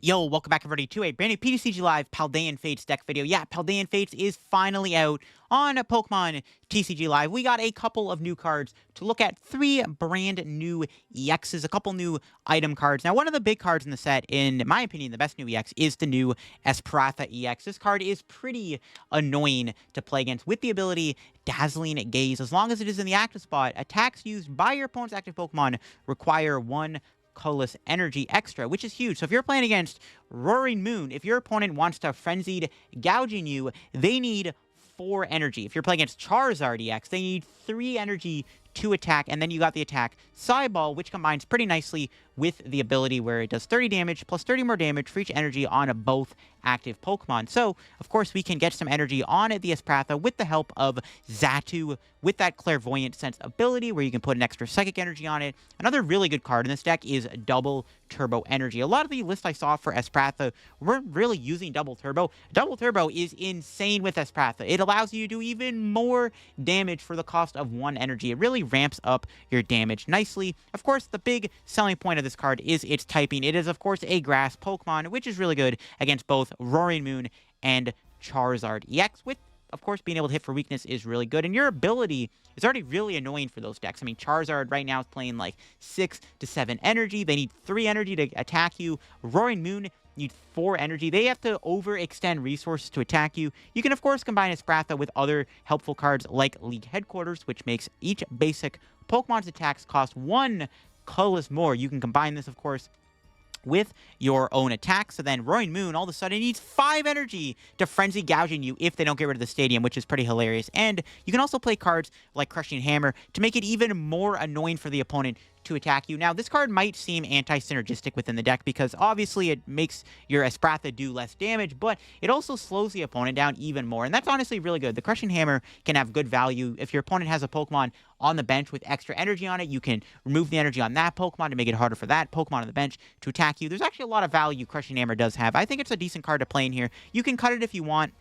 Yo, welcome back everybody to a brand new PTCG Live Paldean Fates deck video. Yeah, Paldean Fates is finally out on Pokemon TCG Live. We got a couple of new cards to look at, 3 brand new EXs, a couple new item cards. Now, one of the big cards in the set, in my opinion, the best new EX, is the new Espratha EX. This card is pretty annoying to play against with the ability Dazzling Gaze. As long as it is in the active spot, attacks used by your opponent's active Pokemon require 1 colorless energy extra, which is huge. So if you're playing against Roaring Moon, if your opponent wants to Frenzied Gouging you, they need 4 energy. If you're playing against Charizard EX, they need 3 energy to attack, and then you got the attack Psyball, which combines pretty nicely with the ability where it does 30 damage plus 30 more damage for each energy on both active Pokemon. So, of course, we can get some energy on the Espratha with the help of Xatu with that Clairvoyant Sense ability where you can put an extra Psychic Energy on it. Another really good card in this deck is Double Turbo Energy. A lot of the lists I saw for Espratha weren't really using Double Turbo. Double Turbo is insane with Espratha. It allows you to do even more damage for the cost of 1 energy. It really ramps up your damage nicely. Of course, the big selling point of this card is its typing. It is, of course, a grass Pokemon, which is really good against both Roaring Moon and Charizard EX, with, of course, being able to hit for weakness is really good. And your ability is already really annoying for those decks. I mean, Charizard right now is playing like 6 to 7 energy. They need 3 energy to attack you. Roaring Moon need 4 energy. They have to overextend resources to attack you. You can, of course, combine Espratha with other helpful cards like League Headquarters, which makes each basic Pokemon's attacks cost 1 colorless more. You can combine this, of course, with your own attack. So then Roaring Moon all of a sudden needs 5 energy to Frenzy Gouging you if they don't get rid of the stadium, which is pretty hilarious. And you can also play cards like Crushing Hammer to make it even more annoying for the opponent to attack you. Now, this card might seem anti-synergistic within the deck because obviously it makes your Espratha do less damage, but it also slows the opponent down even more, and that's honestly really good. The Crushing Hammer can have good value. If your opponent has a Pokemon on the bench with extra energy on it, you can remove the energy on that Pokemon to make it harder for that Pokemon on the bench to attack you. There's actually a lot of value Crushing Hammer does have. I think it's a decent card to play in here. You can cut it if you want,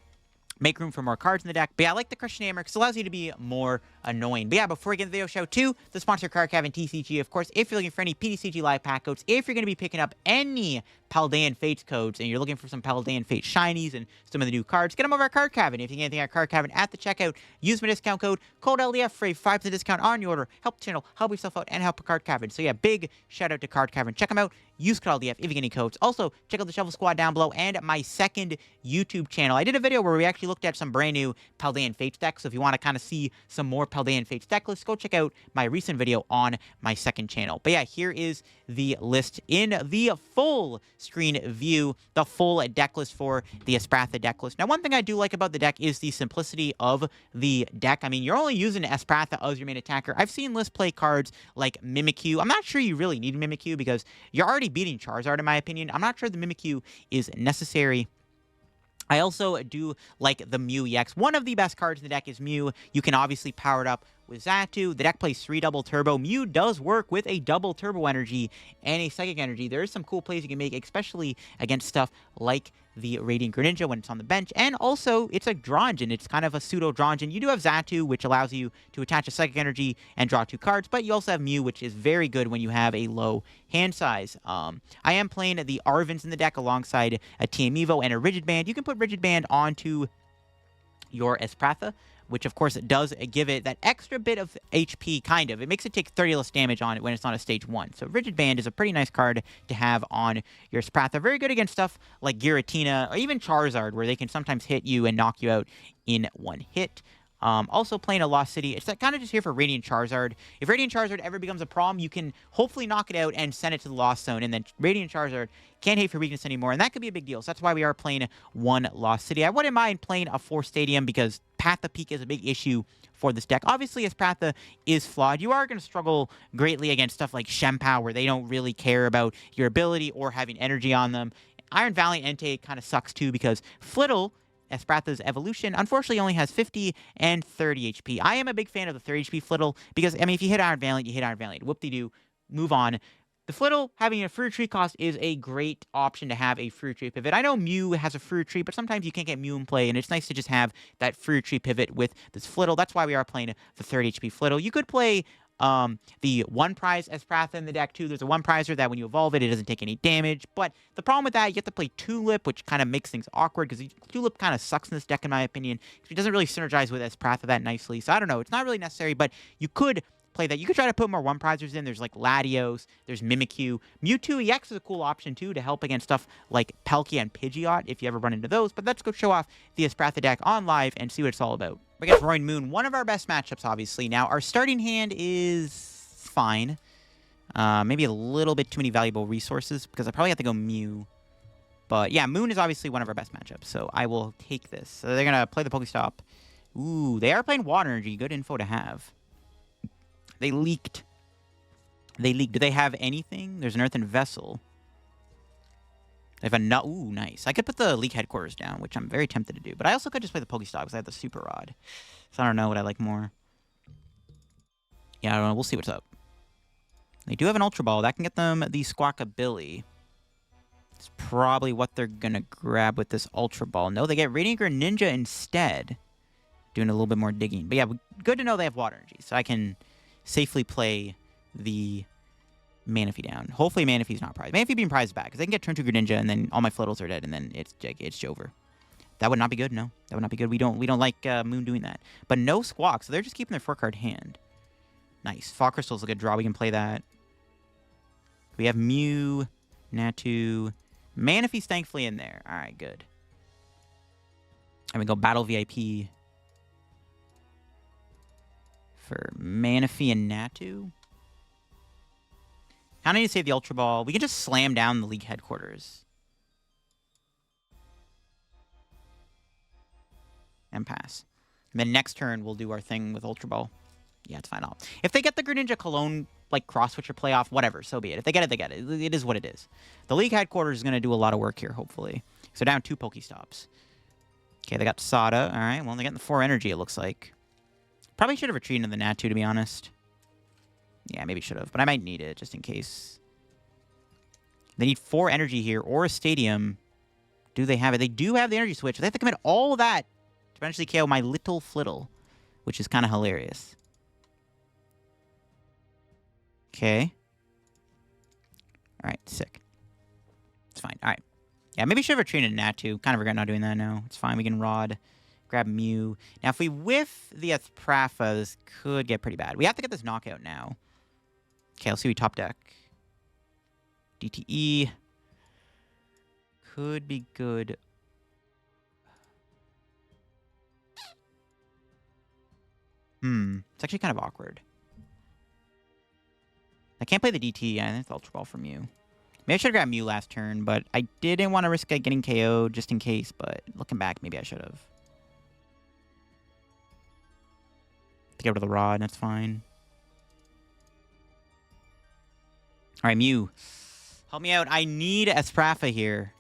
make room for more cards in the deck. But yeah, I like the Crushing Hammer because it allows you to be more annoying. But yeah, before we get into the video, shout out to the sponsor, Card Cavern TCG. Of course, if you're looking for any PTCG Live pack codes, if you're going to be picking up any Paldean Fates codes and you're looking for some Paldean Fates shinies and some of the new cards, get them over at Card Cavern. If you get anything at Card Cavern at the checkout, use my discount code LDF for a 5% discount on your order. Help the channel, help yourself out, and help Card Cavern. So yeah, big shout out to Card Cavern. Check them out. Use code LDF if you get any codes. Also, check out the Shovel Squad down below and my second YouTube channel. I did a video where we actually looked at some brand new Paldean Fates decks. So if you want to kind of see some more Paldean Fates deck lists, go check out my recent video on my second channel. But yeah, here is the list in the full screen view, the full deck list for the Espratha deck list. Now, one thing I do like about the deck is the simplicity of the deck. I mean, you're only using Espratha as your main attacker. I've seen lists play cards like Mimikyu. I'm not sure you really need Mimikyu because you're already beating Charizard, in my opinion. I'm not sure the Mimikyu is necessary. I also do like the Mew EX. One of the best cards in the deck is Mew. You can obviously power it up with Xatu. The deck plays 3 double turbo. Mew does work with a double turbo energy and a psychic energy. There is some cool plays you can make, especially against stuff like the Radiant Greninja when it's on the bench. And also, it's a draw engine. It's kind of a pseudo draw engine. You do have Xatu, which allows you to attach a psychic energy and draw 2 cards, but you also have Mew, which is very good when you have a low hand size. I am playing the Arvins in the deck alongside a TM Evo and a Rigid Band. You can put Rigid Band onto your Espratha, which of course does give it that extra bit of HP, kind of. It makes it take 30 less damage on it when it's on a stage 1. So Rigid Band is a pretty nice card to have on your Espratha. Very good against stuff like Giratina or even Charizard, where they can sometimes hit you and knock you out in 1 hit. Also playing a Lost City. It's kind of just here for Radiant Charizard. If Radiant Charizard ever becomes a problem, you can hopefully knock it out and send it to the Lost Zone, and then Radiant Charizard can't hit for weakness anymore, and that could be a big deal. So that's why we are playing 1 Lost City. I wouldn't mind playing a 4 Stadium because Path of Peak is a big issue for this deck. Obviously, Espratha is flawed. You are going to struggle greatly against stuff like Shempow, where they don't really care about your ability or having energy on them. Iron Valiant Entei kind of sucks too because Flittle, Espratha's evolution, unfortunately only has 50 and 30 HP. I am a big fan of the 30 HP Flittle because, I mean, if you hit Iron Valiant, you hit Iron Valiant. Whoop-de-doo, move on. The Flittle having a free retreat cost is a great option to have a free retreat pivot. I know Mew has a free retreat, but sometimes you can't get Mew in play, and it's nice to just have that free retreat pivot with this Flittle. That's why we are playing the 30 HP Flittle. You could play the one prize Espratha in the deck too. There's a one prizer that when you evolve it, it doesn't take any damage. But the problem with that, you have to play Tulip, which kind of makes things awkward because Tulip kind of sucks in this deck in my opinion. It doesn't really synergize with Espratha that nicely. So I don't know. It's not really necessary, but you could play that. You could try to put more one prizers in. There's like Latios, there's Mimikyu. Mewtwo EX is a cool option too to help against stuff like Palkia and Pidgeot if you ever run into those. But let's go show off the Espratha deck on live and see what it's all about. Against Roaring Moon, one of our best matchups, obviously. Now, our starting hand is fine. Maybe a little bit too many valuable resources because I probably have to go Mew. But yeah, Moon is obviously one of our best matchups, so I will take this. So they're going to play the Pokestop. Ooh, they are playing Water Energy. Good info to have. They leaked. They leaked. Do they have anything? There's an Earthen Vessel. They have a nut. Ooh, nice. I could put the League Headquarters down, which I'm very tempted to do. But I also could just play the Pokestop because I have the Super Rod. So I don't know what I like more. Yeah, I don't know. We'll see what's up. They do have an Ultra Ball. That can get them the Squawkabilly. It's probably what they're going to grab with this Ultra Ball. No, they get Radiant Greninja instead. Doing a little bit more digging. But yeah, good to know they have Water Energy. So I can safely play the Manaphy down. Hopefully Manaphy's not prized. Manaphy being prized back, because they can get turned to Greninja, and then all my Flittles are dead, and then it's over. That would not be good, no. That would not be good. We don't like Moon doing that. But no Squawk, so they're just keeping their 4-card hand. Nice. Fog Crystal's a good draw. We can play that. We have Mew, Natu. Manaphy's thankfully in there. Alright, good. And we go Battle VIP for Manaphy and Natu. I need to save the Ultra Ball. We can just slam down the League Headquarters. And pass. And then next turn, we'll do our thing with Ultra Ball. Yeah, it's fine. If they get the Greninja Cologne, like, cross-switcher playoff, whatever, so be it. If they get it, they get it. It is what it is. The League Headquarters is going to do a lot of work here, hopefully. So down 2 Pokestops. Okay, they got Sada. All right, well, they're getting the 4 energy, it looks like. Probably should have retreated into the Natu, to be honest. Yeah, maybe should have, but I might need it just in case. They need 4 energy here or a stadium. Do they have it? They do have the energy switch. They have to commit all of that to eventually KO my little Flittle, which is kind of hilarious. Okay. All right, sick. It's fine. All right. Yeah, maybe should have retreated into Natu. Kind of regret not doing that now. It's fine. We can Rod. Grab Mew. Now, if we whiff the Espratha, this could get pretty bad. We have to get this knockout now. Okay, let's see. We top deck. DTE. Could be good. It's actually kind of awkward. I can't play the DT. I think it's Ultra Ball from Mew. Maybe I should have grabbed Mew last turn, but I didn't want to risk getting KO'd just in case. But looking back, maybe I should have. To get rid of the Rod, that's fine. Alright, Mew. Help me out. I need Espratha here.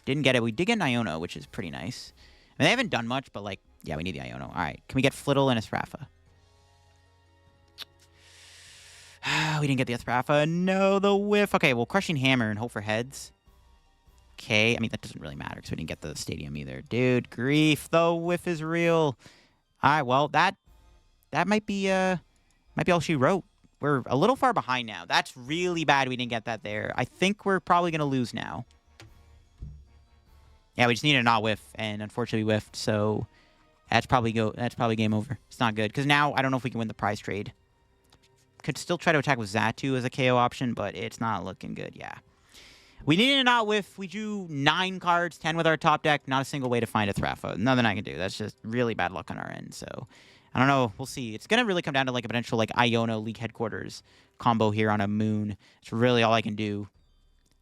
Didn't get it. We did get an Iono, which is pretty nice. I mean, they haven't done much, but, like, yeah, we need the Iono. Alright, can we get Flittle and Espratha? We didn't get the Espratha. No, the whiff. Okay, well, Crushing Hammer and hope for heads. Okay, I mean, that doesn't really matter because we didn't get the stadium either. Dude, grief. The whiff is real. Alright, well, that might be all she wrote. We're a little far behind now. That's really bad we didn't get that there. I think we're probably going to lose now. Yeah, we just need to not whiff, and unfortunately we whiffed, so that's probably game over. It's not good, because now I don't know if we can win the prize trade. Could still try to attack with Xatu as a KO option, but it's not looking good, yeah. We needed to not whiff. We drew 9 cards, 10 with our top deck. Not a single way to find a Espratha. Nothing I can do. That's just really bad luck on our end, so I don't know. We'll see. It's going to really come down to like a potential like Iono League Headquarters combo here on a Moon. It's really all I can do.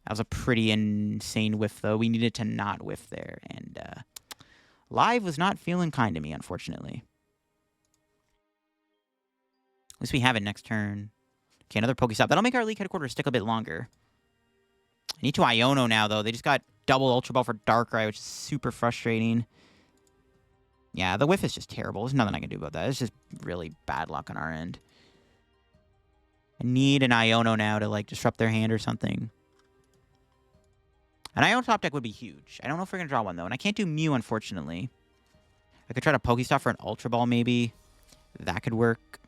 That was a pretty insane whiff, though. We needed to not whiff there. And Live was not feeling kind to me, unfortunately. At least we have it next turn. Okay, another Pokestop. That'll make our League Headquarters stick a bit longer. I need to Iono now, though. They just got double Ultra Ball for Darkrai, which is super frustrating. Yeah, the whiff is just terrible. There's nothing I can do about that. It's just really bad luck on our end. I need an Iono now to, like, disrupt their hand or something. An Iono top deck would be huge. I don't know if we're going to draw one, though. And I can't do Mew, unfortunately. I could try to Pokestop for an Ultra Ball, maybe. That could work.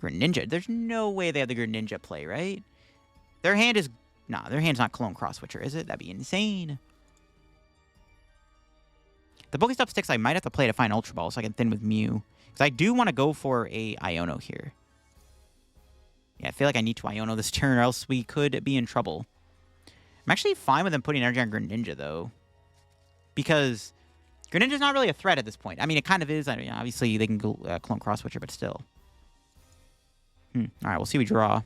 Greninja. There's no way they have the Greninja play, right? Their hand is... Nah, their hand's not Clone Cross Switcher, is it? That'd be insane. The Pokestop sticks I might have to play to find Ultra Ball so I can thin with Mew. Because I do want to go for a Iono here. Yeah, I feel like I need to Iono this turn or else we could be in trouble. I'm actually fine with them putting energy on Greninja, though. Because Greninja's not really a threat at this point. I mean, it kind of is. I mean, obviously, they can go Clone Cross Switcher, but still. All right, we'll see we draw.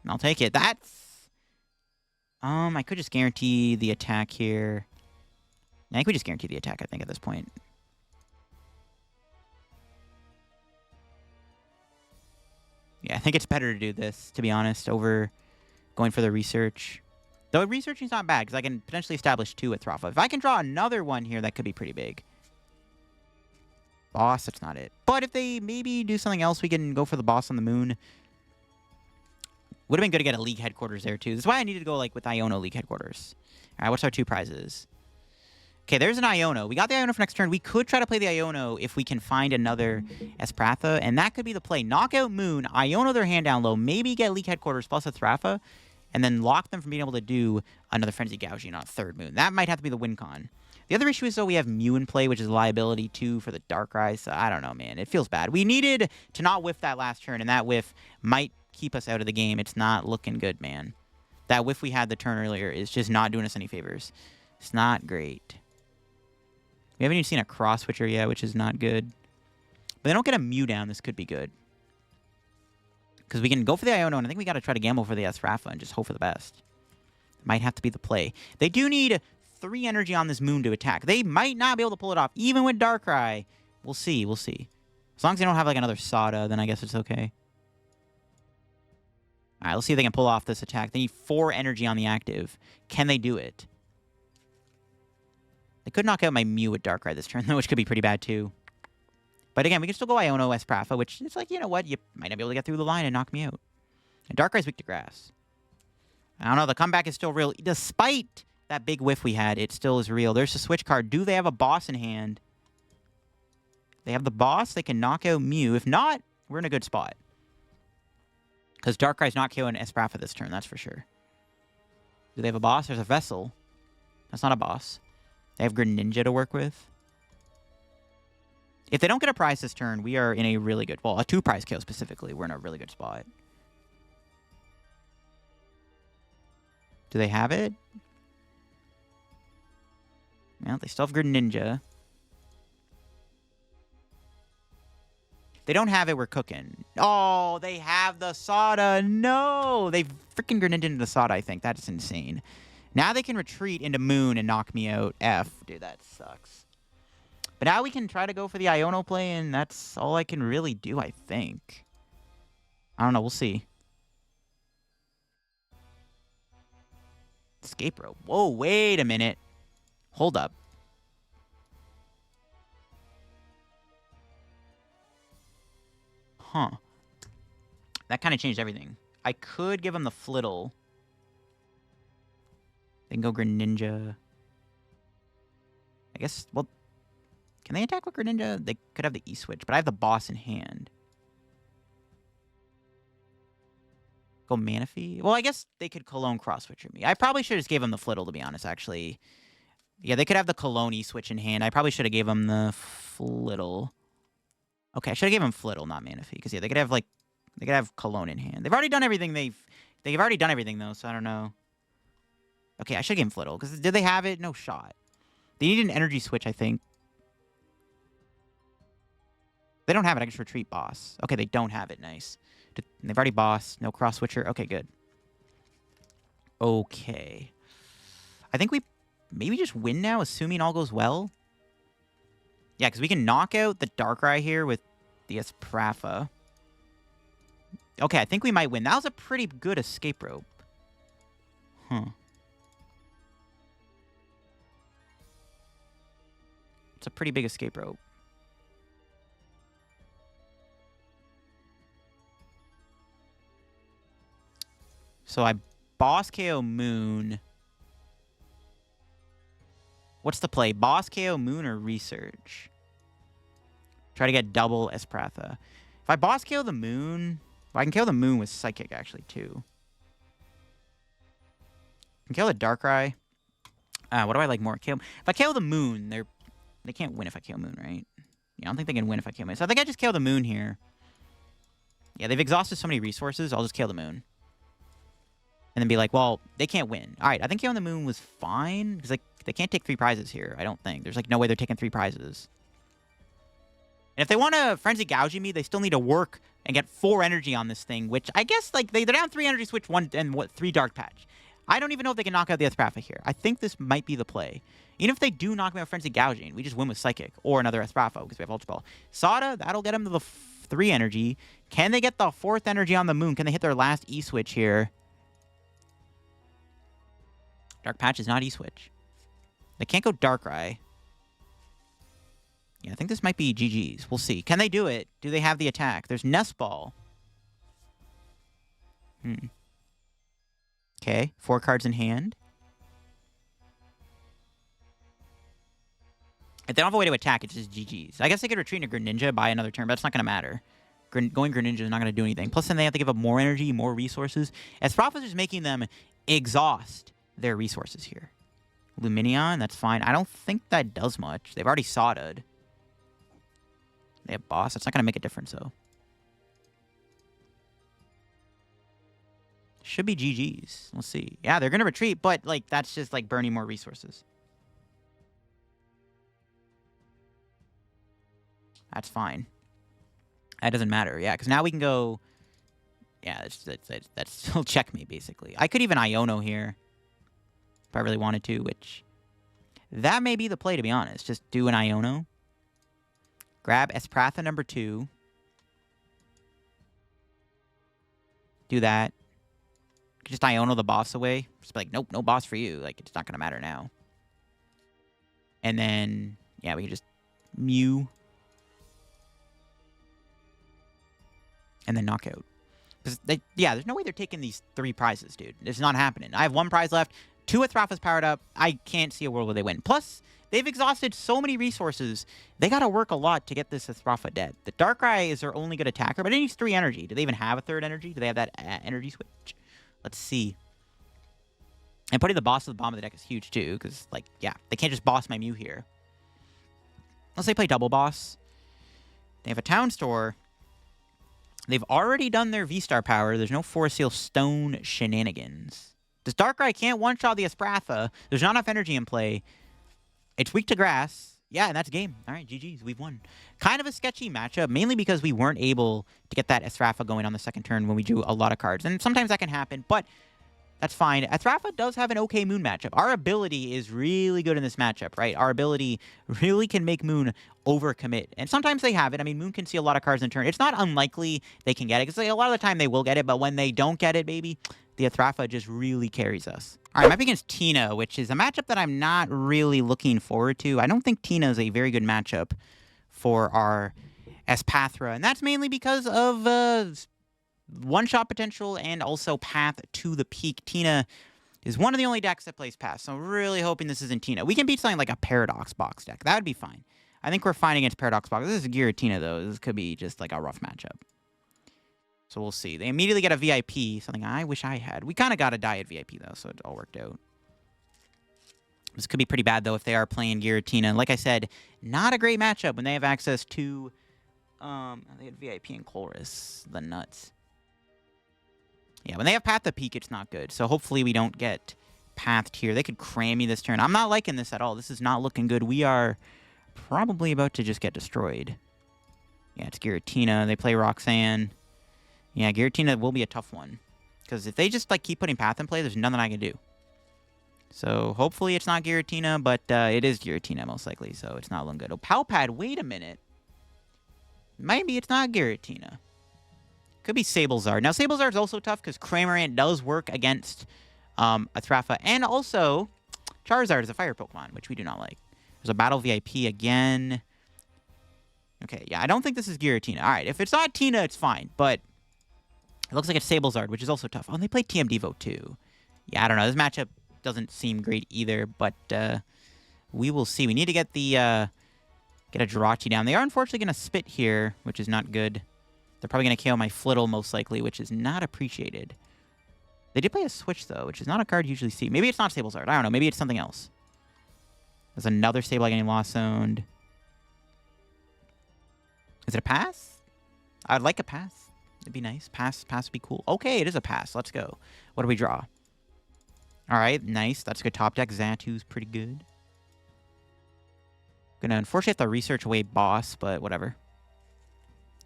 I'll take it. That's... I could just guarantee the attack here. I think we just guarantee the attack, I think, at this point. Yeah, I think it's better to do this, to be honest, over going for the research. Though researching's not bad, because I can potentially establish 2 with Thrafa. If I can draw another one here, that could be pretty big. Boss, that's not it. But if they maybe do something else, we can go for the boss on the moon. Would have been good to get a League Headquarters there, too. That's why I needed to go, like, with Iono League Headquarters. All right, what's our 2 prizes? Okay, there's an Iono. We got the Iono for next turn. We could try to play the Iono if we can find another Espratha, and that could be the play. Knock out Moon, Iono their hand down low, maybe get League Headquarters plus a Thrafa, and then lock them from being able to do another Frenzy Gouging on a 3rd Moon. That might have to be the win con. The other issue is, though, we have Mew in play, which is a liability, too, for the Darkrai, so I don't know, man. It feels bad. We needed to not whiff that last turn, and that whiff might keep us out of the game. It's not looking good, man. That whiff we had the turn earlier is just not doing us any favors. It's not great. We haven't even seen a Cross Switcher yet, which is not good. But they don't get a Mew down. This could be good. Because we can go for the Iono, and I think we got to try to gamble for the Esrafa and just hope for the best. Might have to be the play. They do need 3 energy on this Moon to attack. They might not be able to pull it off, even with Darkrai. We'll see. We'll see. As long as they don't have like another Sada, then I guess it's okay. All right, let's see if they can pull off this attack. They need 4 energy on the active. Can they do it? They could knock out my Mew with Darkrai this turn, though, which could be pretty bad, too. But again, we can still go Iono Esprafa, which is like, you know what? You might not be able to get through the line and knock me out. And Darkrai's weak to grass. I don't know. The comeback is still real. Despite that big whiff we had, it still is real. There's the switch card. Do they have a boss in hand? They have the boss. They can knock out Mew. If not, we're in a good spot. Because Darkrai's not KOing Esprafa this turn, that's for sure. Do they have a boss? There's a Vessel. That's not a boss. They have Greninja to work with. If they don't get a prize this turn, we are in a really good... Well, a 2-prize KO specifically. We're in a really good spot. Do they have it? Well, they still have Greninja. They don't have it, we're cooking. Oh, they have the Sada. No! They freaking Greninja into the Sada, I think. That's insane. Now they can retreat into Moon and knock me out. F. Dude, that sucks. But now we can try to go for the Iono play, and that's all I can really do, I think. I don't know. We'll see. Escape rope. Whoa, wait a minute. Hold up. Huh. That kind of changed everything. I could give him the Flittle. They can go Greninja. I guess, well... Can they attack with Greninja? They could have the E-Switch, but I have the boss in hand. Go Manaphy? Well, I guess they could Cologne Cross-Switcher me. I probably should have just gave them the Flittle, to be honest, actually. Yeah, they could have the Cologne E-Switch in hand. I probably should have gave them the Flittle. Okay, I should have given them Flittle, not Manaphy. Because, yeah, they could have, like... They could have Cologne in hand. They've already done everything they've already done everything, though, so I don't know. Okay, I should have given Flittle. Because did they have it? No shot. They need an energy switch, I think. They don't have it. I can just retreat boss. Okay, they don't have it. Nice. They've already boss. No cross switcher. Okay, good. Okay. I think we maybe just win now, assuming all goes well. Yeah, because we can knock out the Darkrai here with the Esprafa. Okay, I think we might win. That was a pretty good escape rope. Huh. It's a pretty big escape rope. So I boss KO Moon. What's the play? Boss KO Moon or research? Try to get double Espratha. If I boss KO the Moon... Well, I can kill the Moon with Psychic, actually, too. I can kill the Darkrai. What do I like more? If I KO the Moon, they can't win if I KO Moon, right? Yeah, I don't think they can win if I KO Moon. So I think I just KO the Moon here. Yeah, they've exhausted so many resources. I'll just KO the Moon. And then be like, well, they can't win. All right, I think KO the Moon was fine. Because they can't take 3 prizes here, I don't think. There's like no way they're taking 3 prizes. And if they want to Frenzy Gouge me, they still need to work and get 4 energy on this thing, which I guess like they're down 3 energy switch, 1 and 3 Dark Patch. I don't even know if they can knock out the Espratha here. I think this might be the play. Even if they do knock me out Frenzy Gouging, we just win with Psychic or another Espratha because we have Ultra Ball. Sada, that'll get them to the 3 energy. Can they get the 4th energy on the Moon? Can they hit their last E-Switch here? Dark Patch is not E-Switch. They can't go Darkrai. Yeah, I think this might be GG's. We'll see. Can they do it? Do they have the attack? There's Nest Ball. Okay, 4 cards in hand. If they don't have a way to attack, it's just GG's. I guess they could retreat into Greninja, buy another turn, but that's not going to matter. Going Greninja is not going to do anything. Plus, then they have to give up more energy, more resources. Espratha is making them exhaust their resources here. Lumineon, that's fine. I don't think that does much. They've already Sawdud. They have Boss. That's not going to make a difference, though. Should be GG's. We'll see. Yeah, they're going to retreat, but like that's just like burning more resources. That's fine. That doesn't matter. Yeah, because now we can go... Yeah, that's still checkmate, basically. I could even Iono here if I really wanted to, which... That may be the play, to be honest. Just do an Iono. Grab Espratha number 2. Do that. Just Iono the boss away. Just be like, nope, no boss for you. Like, it's not going to matter now. And then, yeah, we can just Mew. And then knockout. Because, yeah, there's no way they're taking these 3 prizes, dude. It's not happening. I have 1 prize left. 2 Espratha's powered up. I can't see a world where they win. Plus, they've exhausted so many resources. They got to work a lot to get this Espratha dead. The Darkrai is their only good attacker, but it needs 3 energy. Do they even have a 3rd energy? Do they have that energy switch? Let's see. And putting the boss at the bottom of the deck is huge, too. Because, like, yeah, they can't just boss my Mew here. Unless they play double boss. They have a Town Store. They've already done their V-Star power. There's no Forest Seal Stone shenanigans. This Darkrai can't one-shot the Espratha. There's not enough energy in play. It's weak to grass. Yeah, and that's game. All right, GG's. We've won. Kind of a sketchy matchup, mainly because we weren't able to get that Espratha going on the second turn when we drew a lot of cards. And sometimes that can happen, but that's fine. Espratha does have an okay Moon matchup. Our ability is really good in this matchup, right? Our ability really can make Moon overcommit. And sometimes they have it. I mean, Moon can see a lot of cards in turn. It's not unlikely they can get it, because like, a lot of the time they will get it, but when they don't get it, baby, the Espratha just really carries us. All right, I'm up against Tina, which is a matchup that I'm not really looking forward to. I don't think Tina is a very good matchup for our Espathra, and that's mainly because of one-shot potential and also path to the peak. Tina is one of the only decks that plays path, so I'm really hoping this isn't Tina. We can beat something like a Paradox Box deck. That would be fine. I think we're fine against Paradox Box. This is Giratina, though. This could be just like a rough matchup. So we'll see. They immediately get a VIP, something I wish I had. We kind of got a die at VIP, though, so it all worked out. This could be pretty bad, though, if they are playing Giratina. Like I said, not a great matchup when they have access to... they had VIP and Chorus. The nuts. Yeah, when they have Path to Peak, it's not good. So hopefully we don't get pathed here. They could cram me this turn. I'm not liking this at all. This is not looking good. We are probably about to just get destroyed. Yeah, it's Giratina. They play Roxanne. Yeah, Giratina will be a tough one. Because if they just like keep putting Path in play, there's nothing I can do. So hopefully it's not Giratina, but it is Giratina most likely, so it's not looking good. Oh, Palpad, wait a minute. Maybe it's not Giratina. Could be Sablezard. Now, Sablezard is also tough because Cramorant does work against Espratha. And also, Charizard is a fire Pokemon, which we do not like. There's a Battle VIP again. Okay, yeah, I don't think this is Giratina. All right, if it's not Tina, it's fine. But it looks like it's Sablezard, which is also tough. Oh, and they play TM Devo too. Yeah, I don't know. This matchup doesn't seem great either, but we will see. We need to get the Get a Jirachi down. They are unfortunately going to spit here, which is not good. They're probably going to KO my Flittle, most likely, which is not appreciated. They did play a Switch, though, which is not a card you usually see. Maybe it's not Sablezard. I don't know. Maybe it's something else. There's another Sableye getting Lost Zoned. Is it a pass? I'd like a pass. It'd be nice. Pass would be cool. Okay, it is a pass. Let's go. What do we draw? All right, nice. That's a good top deck. Xatu's pretty good. Gonna unfortunately have to research away Boss, but whatever.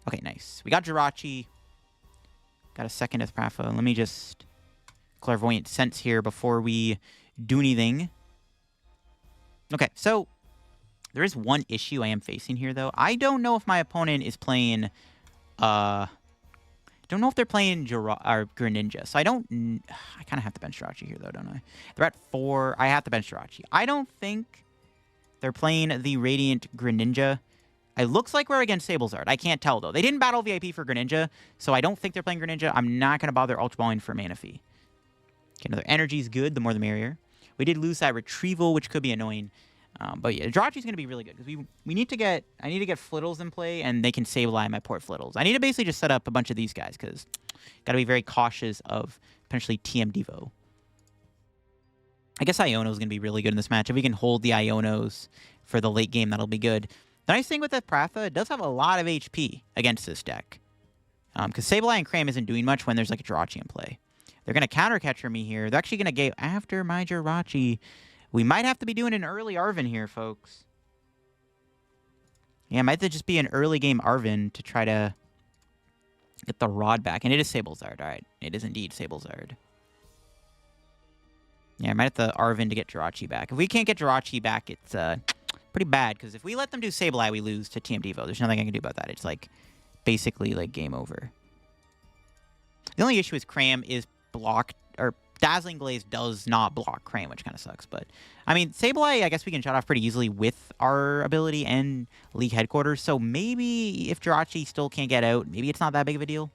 Okay, nice. We got Jirachi. Got a second Esprafa. Let me just Clairvoyant Sense here before we do anything. Okay, so there is one issue I am facing here, though. I don't know if my opponent is playing... I don't know if they're playing Greninja, so I don't... I kind of have to bench Jirachi here, though, don't I? They're at 4. I have to bench Jirachi. I don't think they're playing the Radiant Greninja. It looks like we're against Sablezard. I can't tell, though. They didn't battle VIP for Greninja, so I don't think they're playing Greninja. I'm not going to bother Ultra Balling for Mana Fee. Okay, another Energy is good. The more the merrier. We did lose that Retrieval, which could be annoying. But yeah, Jirachi's going to be really good because we need to get... I need to get Flittles in play, and they can Sableye my Port Flittles. I need to basically just set up a bunch of these guys because got to be very cautious of potentially TM Devo. I guess Iono's going to be really good in this match. If we can hold the Ionos for the late game, that'll be good. The nice thing with Esprafa, it does have a lot of HP against this deck. Because Sableye and Cram isn't doing much when there's like a Jirachi in play. They're going to counter catcher me here. They're actually going to go after my Jirachi. We might have to be doing an early Arven here, folks. Yeah, might have to just be an early game Arven to try to get the Rod back. And it is Sablezard. All right, it is indeed Sablezard. Yeah, I might have to Arven to get Jirachi back. If we can't get Jirachi back, it's pretty bad. Because if we let them do Sableye, we lose to TM Devo. There's nothing I can do about that. It's like basically like game over. The only issue is Cram is blocked, or Dazzling Glaze does not block Cram, which kind of sucks. But, I mean, Sableye, I guess we can shut off pretty easily with our ability and League Headquarters. So maybe if Jirachi still can't get out, maybe it's not that big of a deal.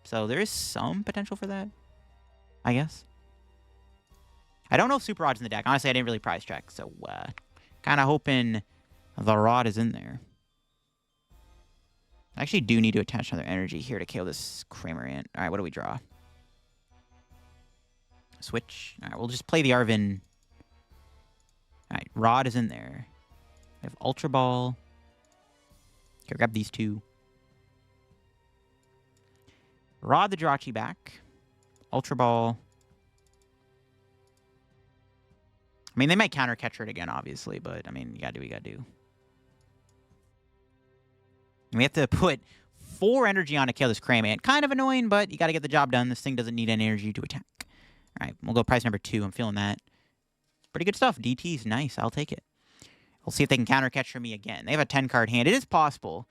So there is some potential for that, I guess. I don't know if Super Rod's in the deck. Honestly, I didn't really prize check. So, kind of hoping the Rod is in there. I actually do need to attach another energy here to KO this Cramorant. All right, what do we draw? Switch. All right, we'll just play the Arven. All right, Rod is in there. We have Ultra Ball. Okay, grab these two. Rod the Jirachi back. Ultra Ball. I mean, they might counter catcher it again, obviously, but, I mean, you gotta do what you gotta do. And we have to put 4 energy on to kill this Cramorant. Kind of annoying, but you gotta get the job done. This thing doesn't need any energy to attack. All right, we'll go prize number 2. I'm feeling that. Pretty good stuff. DT's nice. I'll take it. We'll see if they can counter catcher me again. They have a 10-card hand. It is possible.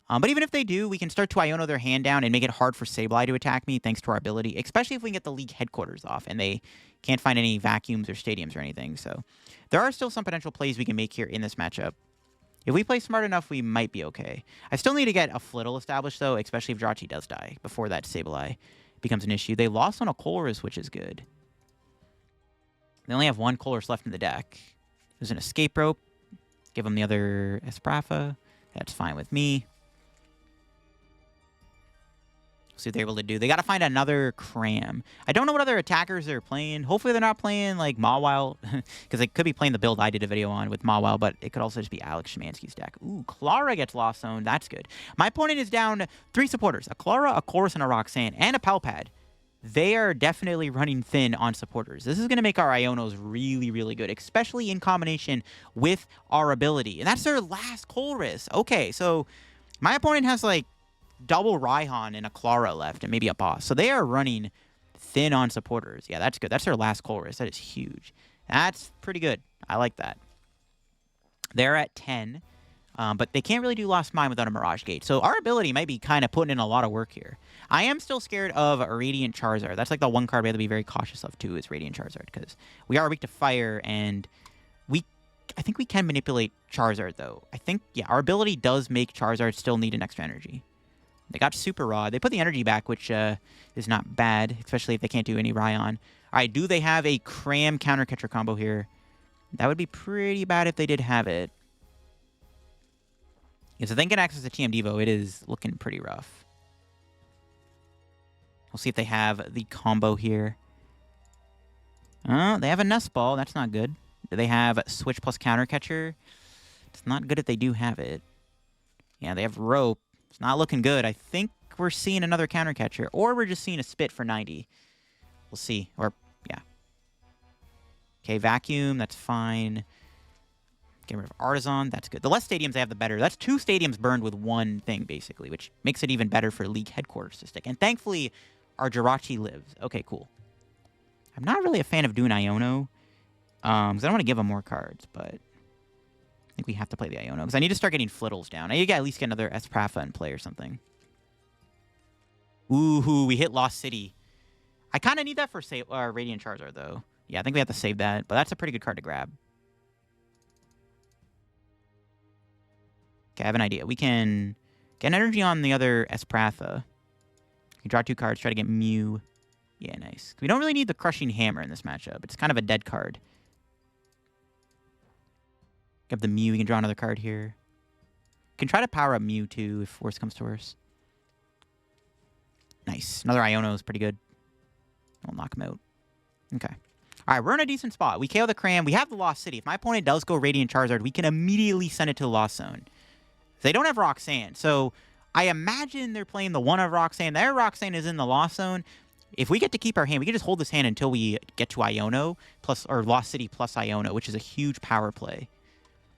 But even if they do, we can start to Iono their hand down and make it hard for Sableye to attack me thanks to our ability, especially if we can get the League Headquarters off and they can't find any vacuums or stadiums or anything. So there are still some potential plays we can make here in this matchup. If we play smart enough, we might be okay. I still need to get a Flittle established, though, especially if Jirachi does die before that Sableye becomes an issue. They lost on a Colress, which is good. They only have 1 Colress left in the deck. There's an Escape Rope. Give them the other Esprafa. That's fine with me. See what they're able to do. They got to find another Cram. I don't know what other attackers they're playing. Hopefully they're not playing like Mawile, because they could be playing the build I did a video on with Mawile, but it could also just be Alex Szymanski's deck. Ooh, Clara gets Lost Zone. That's good. My opponent is down 3 supporters. A Clara, a Chorus, and a Roxanne, and a Palpad. They are definitely running thin on supporters. This is going to make our Ionos really, really good, especially in combination with our ability. And that's their last Colress. Okay, so my opponent has like double Raihan and a Clara left and maybe a Boss. So they are running thin on supporters. Yeah, that's good. That's their last Colress. That is huge. That's pretty good. I like that. They're at 10, but they can't really do Lost Mine without a Mirage Gate. So our ability might be kind of putting in a lot of work here. I am still scared of a Radiant Charizard. That's like the one card we have to be very cautious of too, is Radiant Charizard, because we are weak to fire, and I think we can manipulate Charizard, though. I think, yeah, our ability does make Charizard still need an extra energy. They got Super Rod. They put the energy back, which is not bad, especially if they can't do any Raihan. All right, do they have a Cram counter catcher combo here? That would be pretty bad if they did have it. Yeah, so they can access the TM Devo. It is looking pretty rough. We'll see if they have the combo here. Oh, they have a Nest Ball. That's not good. Do they have Switch plus Counter Catcher? It's not good if they do have it. Yeah, they have Rope. It's not looking good. I think we're seeing another Counter Catcher. Or we're just seeing a Spit for 90. We'll see. Or, yeah. Okay, Vacuum. That's fine. Get rid of Artisan. That's good. The less stadiums they have, the better. That's 2 stadiums burned with 1 thing, basically, which makes it even better for League headquarters to stick. And thankfully, our Jirachi lives. Okay, cool. I'm not really a fan of doing Iono, because I don't want to give him more cards, but I think we have to play the Iono, because I need to start getting Flittles down. I need to at least get another Esprafa in play or something. Ooh, we hit Lost City. I kind of need that for Radiant Charizard, though. Yeah, I think we have to save that, but that's a pretty good card to grab. Okay, I have an idea. We can get an energy on the other Esprafa. We can draw 2 cards, try to get Mew. Yeah, nice. We don't really need the Crushing Hammer in this matchup. It's kind of a dead card. Get the Mew. We can draw another card here. We can try to power up Mew, too, if worse comes to worse. Nice. Another Iono is pretty good. We'll knock him out. Okay. All right, we're in a decent spot. We KO the Cram. We have the Lost City. If my opponent does go Radiant Charizard, we can immediately send it to the Lost Zone. They don't have Roxanne, so I imagine they're playing the one of Roxanne. Their Roxanne is in the Lost Zone. If we get to keep our hand, we can just hold this hand until we get to Iono, or Lost City plus Iono, which is a huge power play.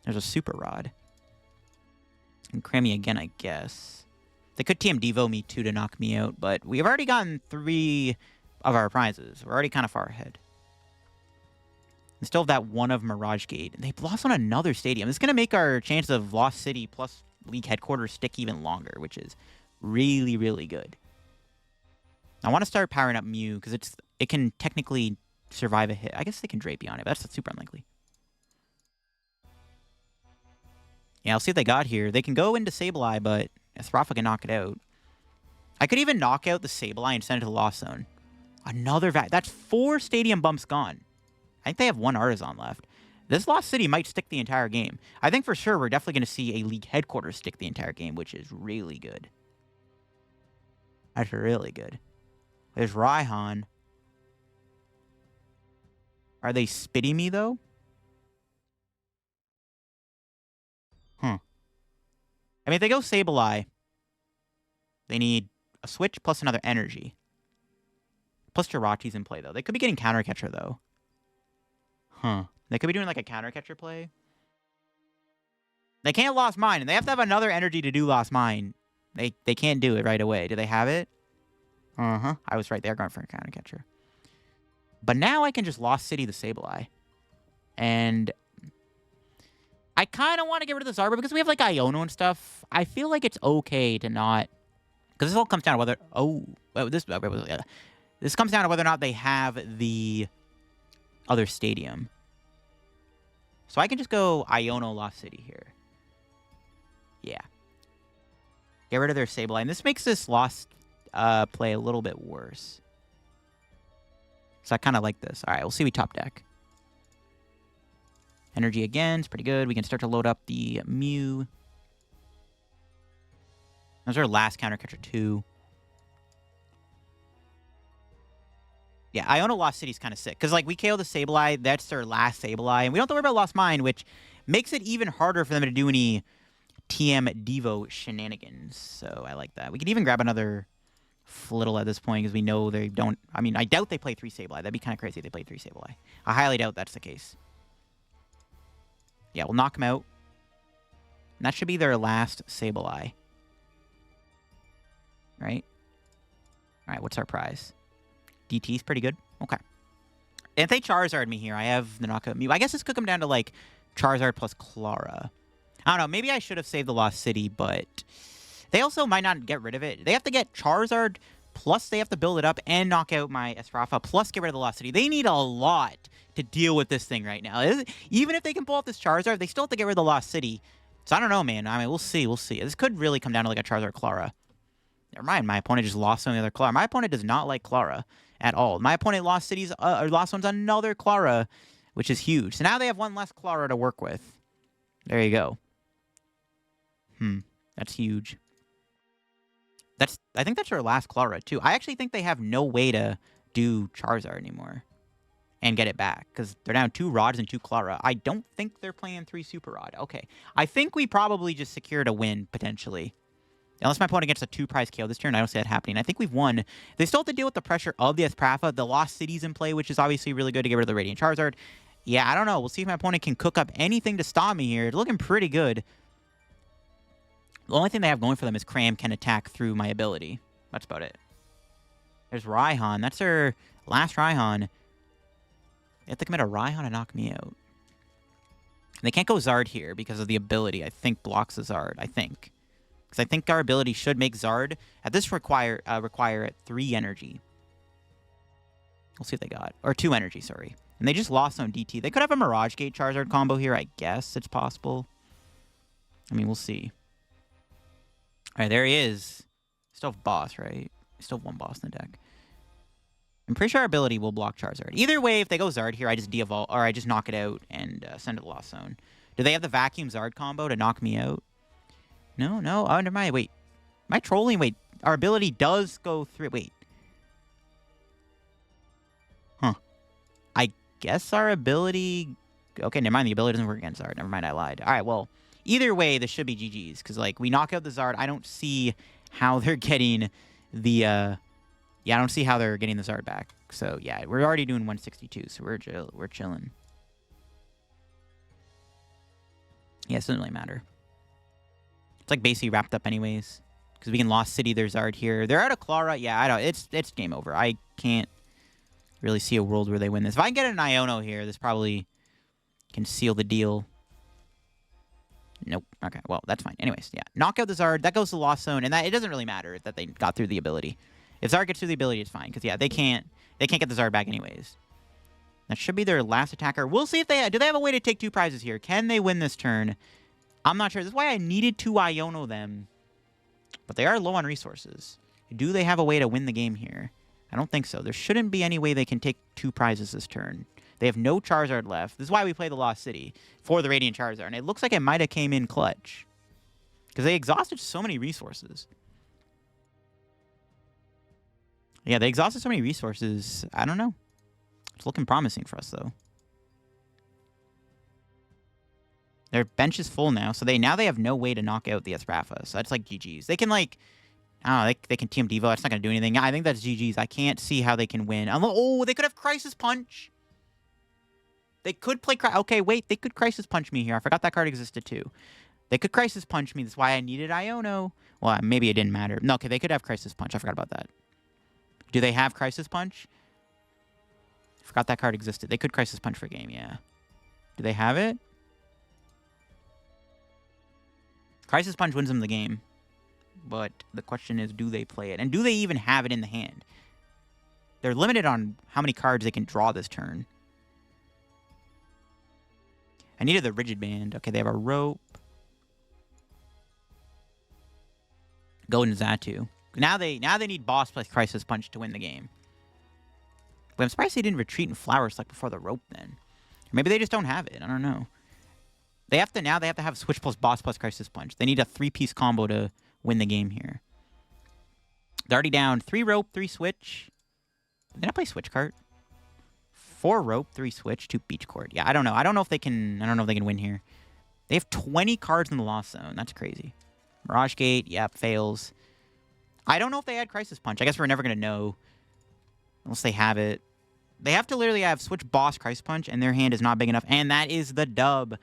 There's a Super Rod. And cram me again, I guess. They could TM Devo me, too, to knock me out, but we've already gotten 3 of our prizes. We're already kind of far ahead. We still have that one of Mirage Gate. They lost on another stadium. This is going to make our chance of Lost City plus League headquarters stick even longer, which is really, really good. I want to start powering up Mew, because it can technically survive a hit. I guess they can Drapey on it, but that's super unlikely. Yeah, I'll see what they got here. They can go into Sableye, but Esprafa can knock it out. I could even knock out the Sableye and send it to the Lost Zone. Another that's 4 stadium bumps gone. I think they have 1 Artisan left. This Lost City might stick the entire game. I think for sure we're definitely going to see a League headquarters stick the entire game, which is really good. That's really good. There's Raihan. Are they spitting me, though? I mean, if they go Sableye, they need a Switch plus another energy. Plus Jirachi's in play, though. They could be getting Counter Catcher, though. They could be doing, like, a Counter Catcher play. They can't Lost Mine, and they have to have another energy to do Lost Mine. They can't do it right away. Do they have it? I was right there going for a Counter Catcher. But now I can just Lost City the Sableye. And I kind of want to get rid of the Zarbra because we have, like, Iono and stuff. I feel like it's okay to not... Because this all comes down to whether... This comes down to whether or not they have the other stadium. So I can just go Iono Lost City here. Yeah. Get rid of their Sableye. And this makes this Lost play a little bit worse. So I kind of like this. All right, we'll see we top deck. Energy again. It's pretty good. We can start to load up the Mew. That's our last Counter Catcher, too. Yeah, Iono Lost City is kind of sick. Because, like, we KO the Sableye. That's their last Sableye. And we don't have to worry about Lost Mine, which makes it even harder for them to do any TM Devo shenanigans. So I like that. We could even grab another Flittle at this point because we know they don't... I mean, I doubt they play 3 Sableye. That'd be kind of crazy if they played 3 Sableye. I highly doubt that's the case. Yeah, we'll knock them out. And that should be their last Sableye. Right? Alright, what's our prize? DT's pretty good. Okay. If they Charizard me here, I have the knockout Mew. I guess this could come down to, like, Charizard plus Clara. I don't know. Maybe I should have saved the Lost City, but they also might not get rid of it. They have to get Charizard, plus they have to build it up and knock out my Esprafa, plus get rid of the Lost City. They need a lot to deal with this thing right now. Even if they can pull off this Charizard, they still have to get rid of the Lost City. So I don't know, man. I mean, we'll see. We'll see. This could really come down to, like, a Charizard Clara. Never mind. My opponent just lost on the other Clara. My opponent does not like Clara at all. My opponent lost cities, or lost one's another Clara, which is huge. So now they have one less Clara to work with. There you go. That's huge. I think that's our last Clara, too. I actually think they have no way to do Charizard anymore and get it back, because they're down 2 Rods and 2 Clara. I don't think they're playing 3 Super Rod. Okay. I think we probably just secured a win, potentially. Unless my opponent gets a 2-prize KO this turn, I don't see that happening. I think we've won. They still have to deal with the pressure of the Esprafa. The Lost City's in play, which is obviously really good to get rid of the Radiant Charizard. Yeah, I don't know. We'll see if my opponent can cook up anything to stop me here. It's looking pretty good. The only thing they have going for them is Cram can attack through my ability. That's about it. There's Raihan. That's their last Raihan. They have to commit a Raihan to knock me out. They can't go Zard here because of the ability, I think, blocks the Zard. I think. Because I think our ability should make Zard at this require 3 energy. We'll see what they got. Or 2 energy, sorry. And they just lost on DT. They could have a Mirage Gate Charizard combo here, I guess. It's possible. I mean, we'll see. All right, there he is. Still have boss, right? Still have 1 boss in the deck. I'm pretty sure our ability will block Charizard. Either way, if they go Zard here, I just de-evolve, or I just knock it out and send it to the Lost Zone. Do they have the Vacuum Zard combo to knock me out? No, no. Oh, never mind. Wait. Am I trolling? Wait. Our ability does go through. Wait. Huh. I guess our ability... Okay, never mind. The ability doesn't work against Zard. Never mind. I lied. All right, well... Either way, this should be GG's, because, like, we knock out the Zard. I don't see how they're getting the, Yeah, I don't see how they're getting the Zard back. So, yeah, we're already doing 162, so we're chilling. Yeah, it doesn't really matter. It's, like, basically wrapped up anyways, because we can Lost City their Zard here. They're out of Clara. Yeah, I don't... It's game over. I can't really see a world where they win this. If I can get an Iono here, this probably can seal the deal. Nope. Okay, well, that's fine. Anyways, yeah. Knock out the Zard. That goes to Lost Zone, and that it doesn't really matter that they got through the ability. If Zard gets through the ability, it's fine, because, yeah, they can't get the Zard back anyways. That should be their last attacker. We'll see if they... Do they have a way to take 2 prizes here? Can they win this turn? I'm not sure. This is why I needed to Iono them. But they are low on resources. Do they have a way to win the game here? I don't think so. There shouldn't be any way they can take 2 prizes this turn. They have no Charizard left. This is why we play the Lost City for the Radiant Charizard. And it looks like it might have came in clutch, because they exhausted so many resources. Yeah, they exhausted so many resources. I don't know. It's looking promising for us, though. Their bench is full now, so now they have no way to knock out the Esprafa. So that's like GG's. They can, like... I don't know, they can TM Devo. That's not going to do anything. I think that's GG's. I can't see how they can win. Oh, they could have Crisis Punch. They could play... Okay, wait. They could Crisis Punch me here. I forgot that card existed, too. They could Crisis Punch me. That's why I needed Iono. Well, maybe it didn't matter. No, okay, they could have Crisis Punch. I forgot about that. Do they have Crisis Punch? I forgot that card existed. They could Crisis Punch for game, yeah. Do they have it? Crisis Punch wins them the game. But the question is, do they play it? And do they even have it in the hand? They're limited on how many cards they can draw this turn. I needed the Rigid Band. Okay, they have a Rope. Golden Xatu. Now they need Boss plus Crisis Punch to win the game. But I'm surprised they didn't retreat and Flower Select before the Rope then. Or maybe they just don't have it. I don't know. They have to have Switch plus Boss plus Crisis Punch. They need a 3-piece combo to win the game here. They're already down 3 Rope, 3 Switch. Did I play Switch card? 4 Rope, 3 Switch, 2 Beach Court. Yeah, I don't know. I don't know if they can win here. They have 20 cards in the Lost Zone. That's crazy. Mirage Gate, yep, fails. I don't know if they had Crisis Punch. I guess we're never going to know unless they have it. They have to literally have Switch Boss Crisis Punch, and their hand is not big enough. And that is the dub.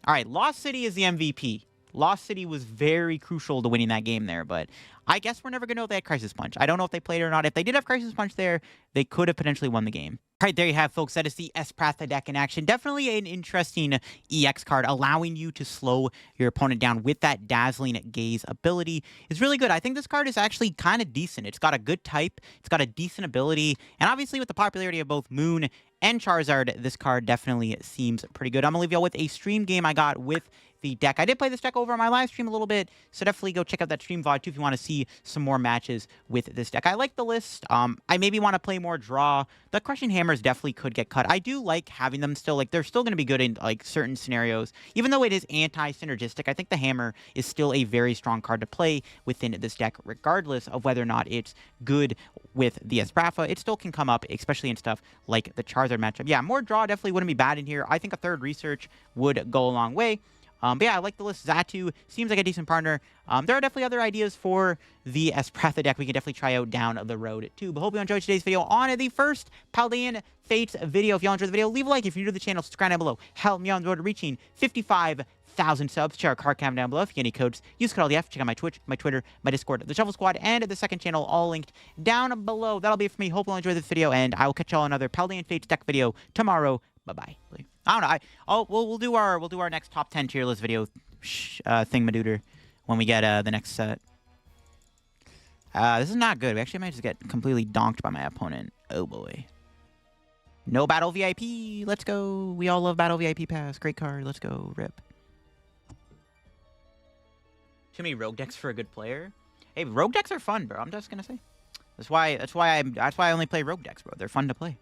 All right, Lost City is the MVP. Lost City was very crucial to winning that game there, but I guess we're never going to know if they had Crisis Punch. I don't know if they played it or not. If they did have Crisis Punch there, they could have potentially won the game. All right, there you have, folks. That is the Esprafa deck in action. Definitely an interesting EX card, allowing you to slow your opponent down with that Dazzling Gaze ability. It's really good. I think this card is actually kind of decent. It's got a good type. It's got a decent ability. And obviously, with the popularity of both Moon and Charizard, this card definitely seems pretty good. I'm going to leave y'all with a stream game I got with the deck. I did play this deck over on my live stream a little bit, so definitely go check out that stream VOD too if you want to see see some more matches with this deck. I like the list. I maybe want to play more draw. The Crushing Hammers definitely could get cut. I do like having them still. Like, they're still going to be good in, like, certain scenarios. Even though it is anti-synergistic, I think the Hammer is still a very strong card to play within this deck, regardless of whether or not it's good with the Esprafa. It still can come up, especially in stuff like the Charizard matchup. Yeah, more draw definitely wouldn't be bad in here. I think a third research would go a long way. But yeah, I like the list. Xatu seems like a decent partner. There are definitely other ideas for the Esprafa deck we can definitely try out down the road too. But hope you enjoyed today's video on the first Paldean Fates video. If y'all enjoyed the video, leave a like. If you're new to the channel, subscribe down below. Help me on the road to reaching 55,000 subs. Check our card cam down below. If you get any codes, use code LDF. Check out my Twitch, my Twitter, my Discord, the Shuffle Squad, and the second channel, all linked down below. That'll be it for me. Hope you'll enjoy this video, and I will catch y'all in another Paldean Fates deck video tomorrow. Bye-bye. I don't know. We'll do our next top 10 tier list video thingmadooter when we get the next set. This is not good. We actually might just get completely donked by my opponent. Oh boy. No Battle VIP. Let's go. We all love Battle VIP Pass. Great card. Let's go. Rip. Too many rogue decks for a good player. Hey, rogue decks are fun, bro. I'm just gonna say. That's why I only play rogue decks, bro. They're fun to play.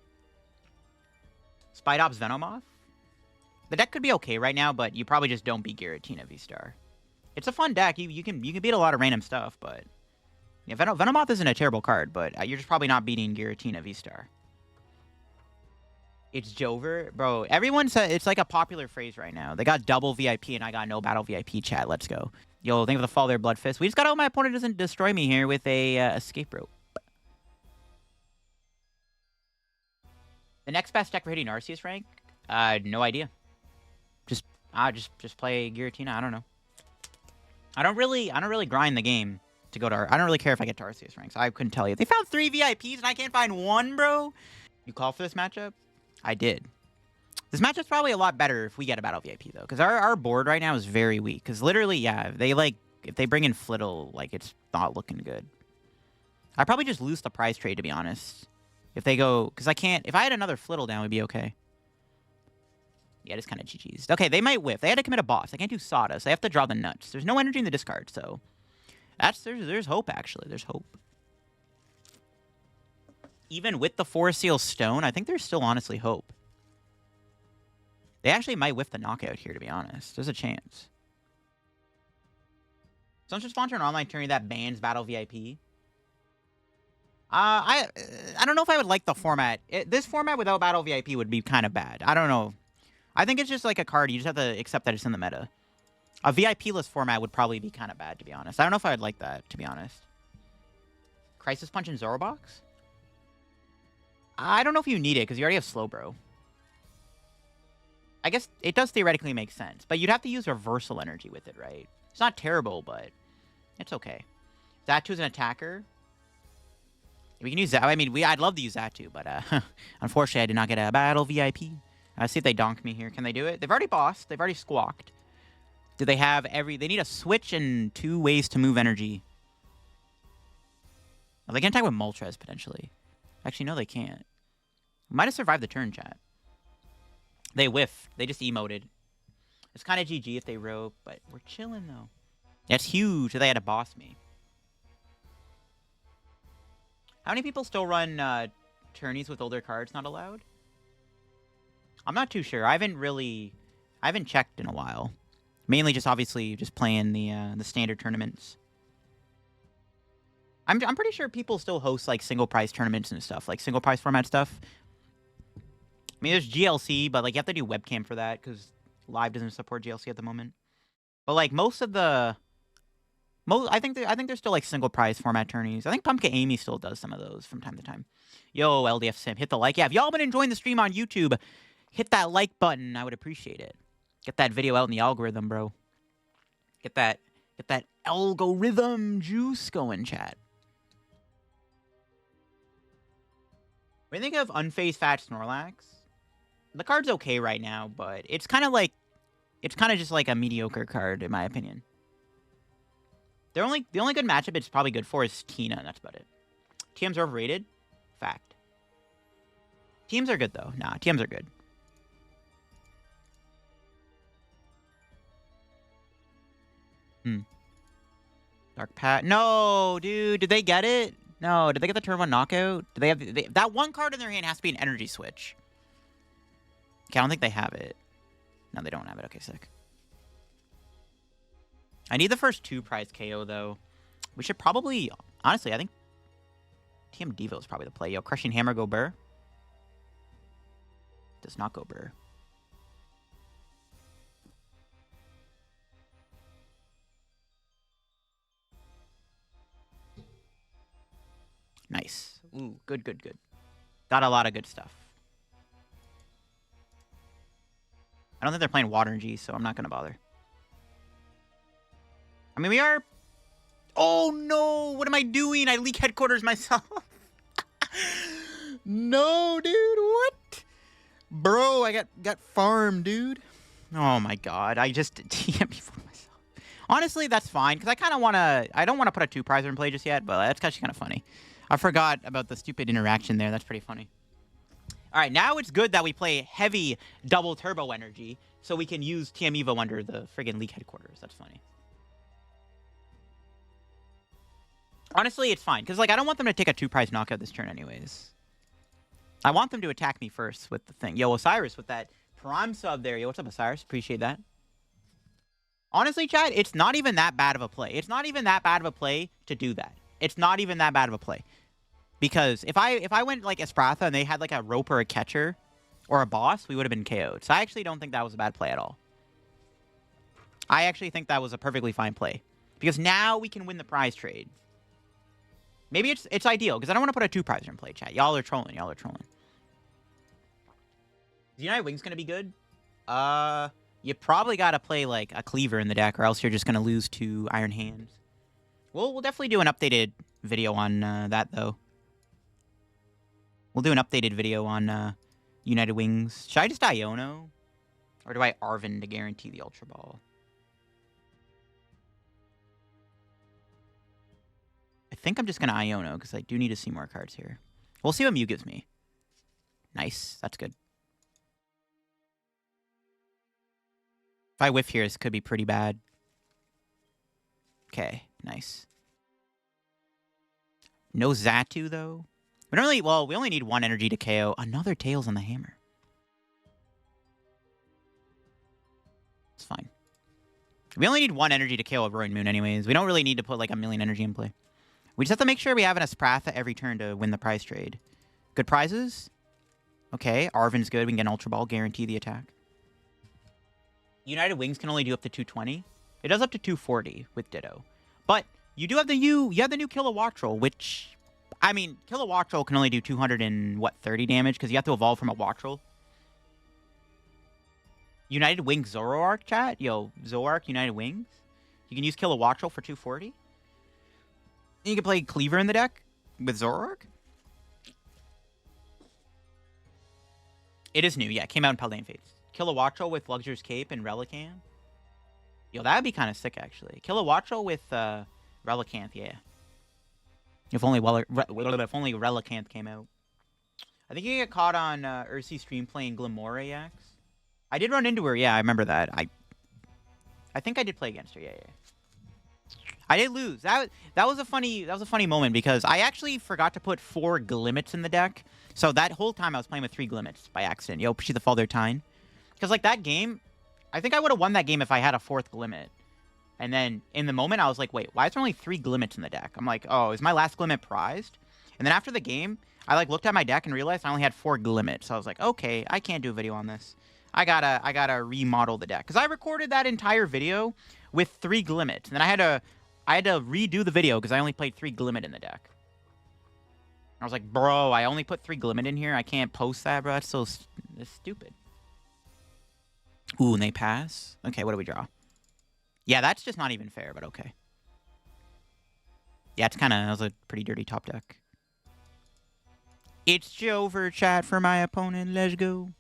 Spidops Venomoth. The deck could be okay right now, but you probably just don't beat Giratina V-Star. It's a fun deck. You can beat a lot of random stuff, but yeah, Venomoth isn't a terrible card, but you're just probably not beating Giratina V-Star. It's Jover, bro. Everyone says it's like a popular phrase right now. They got double VIP, and I got no battle VIP. Chat, let's go. Yo, think of the fall there, Blood Fist. We just gotta hope my opponent doesn't destroy me here with a escape rope. The next best deck for hitting Arceus rank? No idea. Just play Giratina. I don't know. I don't really grind the game to go to. I don't really care if I get to Arceus ranks. I couldn't tell you. They found 3 VIPs and I can't find one, bro. You call for this matchup? I did. This matchup's probably a lot better if we get a battle VIP though, because our board right now is very weak. Because literally, yeah, if they bring in Flittle, like it's not looking good. I probably just lose the prize trade to be honest. If they go, because I can't. If I had another Flittle down, we'd be okay. Yeah, it's kind of GG's. Okay, they might whiff. They had to commit a boss. They can't do Sawdust. They have to draw the nuts. There's no energy in the discard, so there's hope actually. There's hope. Even with the Forest Seal Stone, I think there's still honestly hope. They actually might whiff the knockout here, to be honest. There's a chance. Someone should sponsor an online tourney that bans Battle VIP. I don't know if I would like the format. This format without Battle VIP would be kind of bad. I don't know. I think it's just like a card. You just have to accept that it's in the meta. A VIP-less format would probably be kind of bad, to be honest. I don't know if I would like that, to be honest. Crisis Punch and Zorobox? I don't know if you need it, because you already have Slowbro. I guess it does theoretically make sense, but you'd have to use Reversal Energy with it, right? It's not terrible, but it's okay. Xatu's an attacker. We can use that. I mean, I'd love to use Xatu, but unfortunately, I did not get a Battle VIP. See if they donk me here. Can they do it? They've already bossed. They've already squawked. Do they have they need a switch and 2 ways to move energy. Oh, they can attack with Moltres, potentially. Actually, no, they can't. Might have survived the turn, chat. They whiffed. They just emoted. It's kind of GG if they rope, but we're chilling, though. That's huge. They had to boss me. How many people still run tourneys with older cards not allowed? I'm not too sure. I haven't checked in a while. Mainly just obviously just playing the standard tournaments. I'm pretty sure people still host like single prize tournaments and stuff, like single prize format stuff. I mean, there's GLC, but like you have to do webcam for that because Live doesn't support GLC at the moment. But like I think there's still like single prize format tourneys. I think Pumpkin Amy still does some of those from time to time. Yo, LDF Sim, hit the like. Yeah, if y'all been enjoying the stream on YouTube, hit that like button. I would appreciate it. Get that video out in the algorithm, bro. Get that algorithm juice going, chat. When you think of Unfazed Fat Snorlax, the card's okay right now, but it's kind of just like a mediocre card in my opinion. The only good matchup it's probably good for is Tina, and that's about it. TMs are overrated? Fact. TMs are good though. Nah, TMs are good. Dark Pat. No, dude. Did they get it? No. Did they get the turn 1 knockout? Do they have... that one card in their hand has to be an energy switch. Okay, I don't think they have it. No, they don't have it. Okay, sick. I need the first 2 prize KO, though. We should probably... Honestly, I think TM Devo is probably the play. Yo, Crushing Hammer go Burr? Does not go Burr. Nice. Ooh, good, good, good. Got a lot of good stuff. I don't think they're playing Water and G, so I'm not going to bother. I mean, we are... Oh, no! What am I doing? I leak headquarters myself. No, dude, what? Bro, I got farmed, dude. Oh, my God. I just TM before myself. Honestly, that's fine, because I kind of want to... I don't want to put a 2-prizer in play just yet, but that's actually kind of funny. I forgot about the stupid interaction there. That's pretty funny. All right, now it's good that we play heavy double turbo energy, so we can use TM Evo under the friggin' league headquarters. That's funny. Honestly, it's fine, because like I don't want them to take a 2-prize knockout this turn anyways. I want them to attack me first with the thing. Yo, Osiris with that Prime sub there. Yo, what's up, Osiris? Appreciate that. Honestly, Chad, it's not even that bad of a play. It's not even that bad of a play to do that. It's not even that bad of a play. Because if I went like Espratha and they had like a rope or a catcher or a boss, we would have been KO'd. So I actually don't think that was a bad play at all. I actually think that was a perfectly fine play. Because now we can win the prize trade. Maybe it's ideal, because I don't want to put a 2-prizer in play, chat. Y'all are trolling. Y'all are trolling. Is United Wings going to be good? You probably got to play like a Cleaver in the deck, or else you're just going to lose to Iron Hands. We'll definitely do an updated video on that, though. We'll do an updated video on United Wings. Should I just Iono? Or do I Arven to guarantee the Ultra Ball? I think I'm just going to Iono, because I do need to see more cards here. We'll see what Mew gives me. Nice. That's good. If I whiff here, this could be pretty bad. Okay. Nice. No Xatu, though. We don't really... Well, we only need 1 energy to KO. Another Tails on the Hammer. It's fine. We only need 1 energy to KO a Roaring Moon anyways. We don't really need to put like a million energy in play. We just have to make sure we have an Espratha every turn to win the prize trade. Good prizes? Okay, Arven's good. We can get an Ultra Ball, guarantee the attack. United Wings can only do up to 220. It does up to 240 with Ditto. But you do have the you have the new Kilowattrel, which... I mean, Kilowattrel can only do 230 damage, because you have to evolve from a Wattrel. United Wings Zoroark, chat? Yo, Zoroark, United Wings? You can use Kilowattrel for 240? You can play Cleaver in the deck with Zoroark? It is new, yeah. It came out in Paldean Fates. Kilowattrel with Luxur's Cape and Relicanth. Yo, that would be kind of sick, actually. Kilowattrel with Relicanth, yeah. If only Relicanth came out. I think you get caught on Ursi stream playing Glimmora X. I did run into her, yeah, I remember that. I think I did play against her, yeah. I did lose. That was a funny moment, because I actually forgot to put 4 Glimmets in the deck. So that whole time I was playing with 3 Glimmets by accident. Yo, appreciate the Father Time. Because like that game, I think I would have won that game if I had a 4th Glimmet. And then in the moment I was like, wait, why is there only 3 Glimmets in the deck? I'm like, oh, is my last Glimmet prized? And then after the game, I like looked at my deck and realized I only had 4 Glimmets. So I was like, okay, I can't do a video on this. I gotta remodel the deck. Because I recorded that entire video with 3 Glimmets. And then I had to redo the video because I only played 3 Glimmet in the deck. I was like, bro, I only put 3 Glimmet in here. I can't post that, bro. That's stupid. Ooh, and they pass? Okay, what do we draw? Yeah, that's just not even fair, but okay. Yeah, that was a pretty dirty top deck. It's over, chat, for my opponent. Let's go.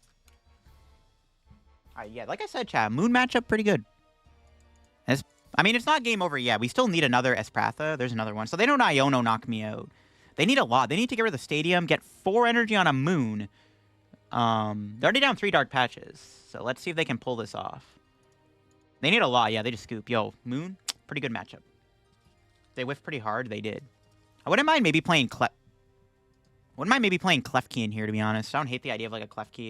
Alright, yeah, like I said, chat, Moon matchup pretty good. I mean, it's not game over yet. We still need another Espratha. There's another one. So they don't Iono knock me out. They need a lot. They need to get rid of the stadium, get 4 energy on a Moon. They're already down 3 Dark Patches. So let's see if they can pull this off. They need a lot. Yeah, they just scoop. Yo, Moon, pretty good matchup. They whiffed pretty hard. They did. I wouldn't mind maybe playing Klefki in here, to be honest. I don't hate the idea of like a Klefki